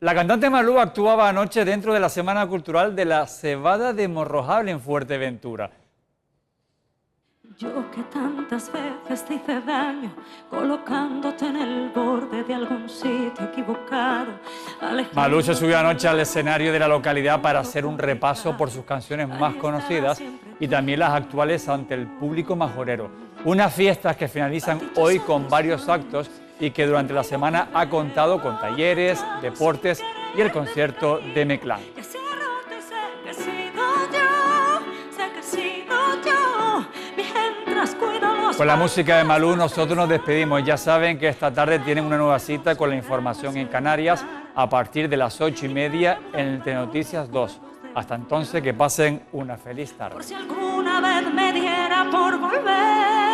La cantante Malú actuaba anoche dentro de la Semana Cultural de la Cebada de Morrojable en Fuerteventura. Yo que tantas veces te hice daño, colocándote en el borde de algún sitio equivocado. Malú se subió anoche al escenario de la localidad para hacer un repaso por sus canciones más conocidas y también las actuales ante el público majorero. Unas fiestas que finalizan hoy con varios actos y que durante la semana ha contado con talleres, deportes y el concierto de Meclán. Con la música de Malú nosotros nos despedimos. Ya saben que esta tarde tienen una nueva cita con la información en Canarias a partir de las 8:30 en el Telenoticias 2. Hasta entonces, que pasen una feliz tarde. Por si alguna vez me diera por volver.